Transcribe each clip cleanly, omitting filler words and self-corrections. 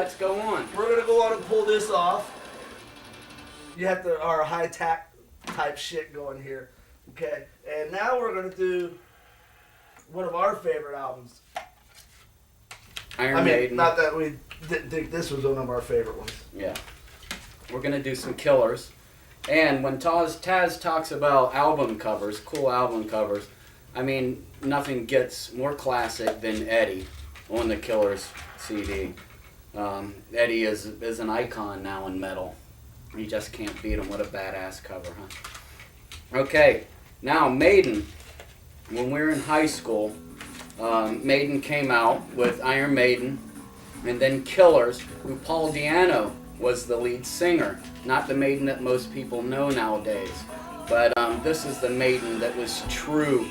let's go on. We're gonna go on and pull this off. You have our high tack type shit going here. Okay, and now we're gonna do one of our favorite albums. Iron Maiden. Not that we didn't think this was one of our favorite ones. Yeah. We're going to do some Killers. And when Taz talks about album covers, cool album covers, I mean, nothing gets more classic than Eddie on the Killers CD. Eddie is an icon now in metal. You just can't beat him. What a badass cover, huh? Okay, now Maiden. When we were in high school, Maiden came out with Iron Maiden, and then Killers, who Paul Di'Anno was the lead singer. Not the Maiden that most people know nowadays, but this is the Maiden that was true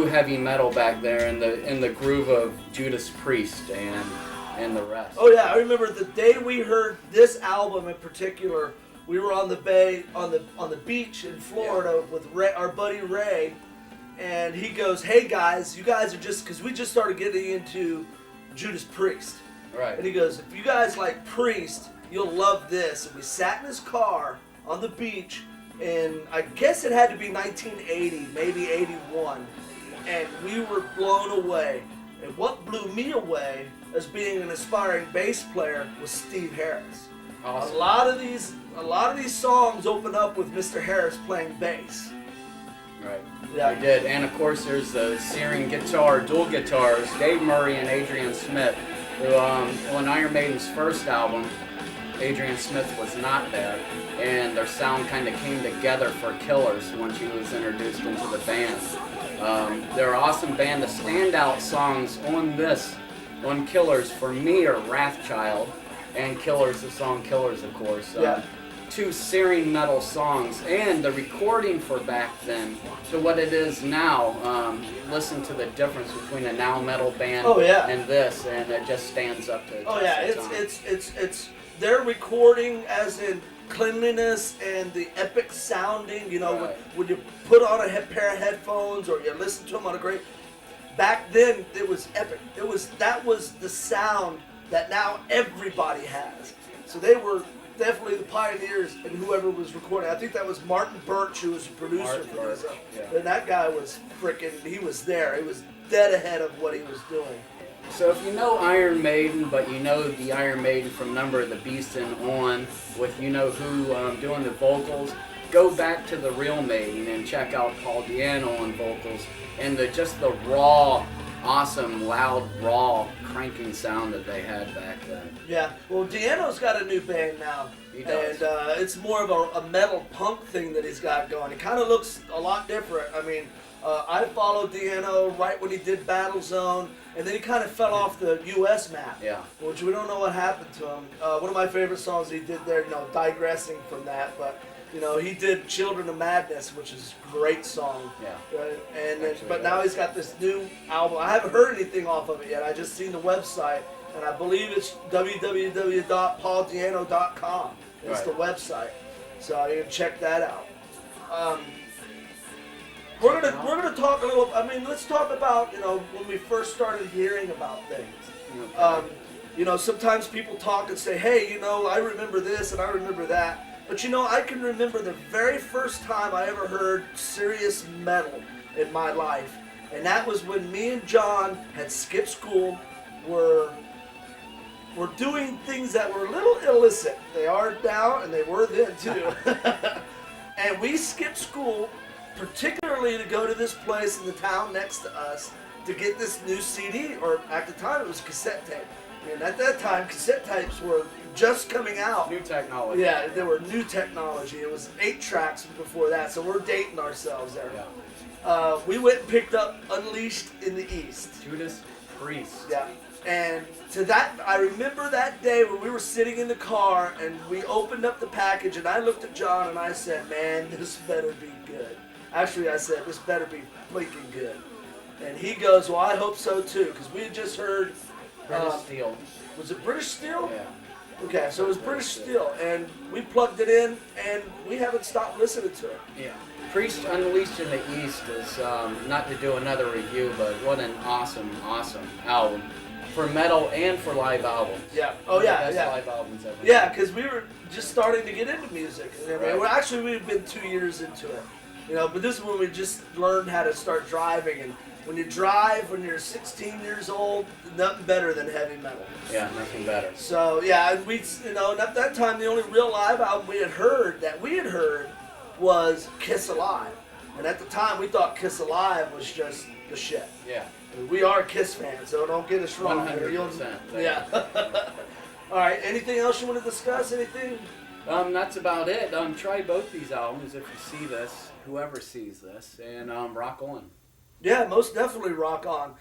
heavy metal back there in the groove of Judas Priest and the rest. Oh yeah, I remember the day we heard this album in particular. We were on the bay on the beach in Florida with our buddy Ray. And he goes, hey guys, you guys are because we just started getting into Judas Priest. Right. And he goes, if you guys like Priest, you'll love this. And we sat in his car on the beach, and I guess it had to be 1980, maybe 81. And we were blown away. And what blew me away as being an aspiring bass player was Steve Harris. Awesome. A lot of these songs open up with Mr. Harris playing bass. Right. Yeah. We did. And of course there's the Searing guitar, dual guitars, Dave Murray and Adrian Smith, who on Iron Maiden's first album, Adrian Smith was not there, and their sound kind of came together for Killers once he was introduced into the band. They're an awesome band. The standout songs on Killers for me are Wrathchild and Killers, the song Killers, of course. Yeah. Two searing metal songs, and the recording for back then to what it is now. Listen to the difference between a now metal band and this, and it just stands up to. Oh yeah, it's their recording as in cleanliness and the epic sounding. You know, when you put on a pair of headphones or you listen to them on a great. Back then, it was epic. That was the sound that now everybody has. So they were definitely the pioneers in whoever was recording. I think that was Martin Birch, who was a producer for this. And that guy was he was there. He was dead ahead of what he was doing. So if you know Iron Maiden, but you know the Iron Maiden from Number of the Beast and on, with who doing the vocals, go back to the real Maiden and check out Paul Di'Anno on vocals and just the raw, awesome, loud, raw, cranking sound that they had back then. Yeah, well, Di'Anno's got a new band now. He does. And it's more of a metal punk thing that he's got going. It kind of looks a lot different. I mean, I followed Di'Anno right when he did Battlezone, and then he kind of fell off the U.S. map. Yeah. Which we don't know what happened to him. One of my favorite songs he did there, digressing from that, but he did Children of Madness, which is a great song. Yeah. Right? But now he's got this new album. I haven't heard anything off of it yet. I just seen the website, and I believe it's www.pauldiano.com. It's the website, so you can check that out. We're gonna talk a little. I mean, let's talk about when we first started hearing about things. Sometimes people talk and say, "Hey, I remember this and I remember that." But I can remember the very first time I ever heard serious metal in my life, and that was when me and John had skipped school. We're doing things that were a little illicit. They are now, and they were then too. And we skipped school, particularly to go to this place in the town next to us to get this new CD, or at the time it was cassette tape. And at that time, cassette tapes were just coming out. New technology. Yeah, they were new technology. It was 8 tracks before that, so we're dating ourselves there. Yeah. We went and picked up Unleashed in the East. Judas Priest. Yeah. And to that, I remember that day when we were sitting in the car and we opened up the package, and I looked at John and I said, "Man, this better be good." Actually, I said, "This better be freaking good." And he goes, "Well, I hope so too," because we had just heard British Steel. Was it British Steel? Yeah. Okay, so it was British Steel, and we plugged it in, and we haven't stopped listening to it. Yeah. Priest Unleashed in the East is, not to do another review, but what an awesome, awesome album. For metal and for live albums. Yeah. Oh yeah, Best yeah. live albums ever. Yeah, because we were just starting to get into music. I mean, Right. well, actually, we've been 2 years into it. You know, but this is when we just learned how to start driving. And when you drive, when you're 16 years old, nothing better than heavy metal. Yeah, nothing better. So yeah, and we, you know, and at that time, the only real live album we had heard was Kiss Alive. And at the time, we thought Kiss Alive was just the shit. Yeah. We are Kiss fans, so don't get us wrong. 100%. Yeah. All right. Anything else you want to discuss? Anything? That's about it. Try both these albums if you see this, whoever sees this, and rock on. Yeah, most definitely rock on.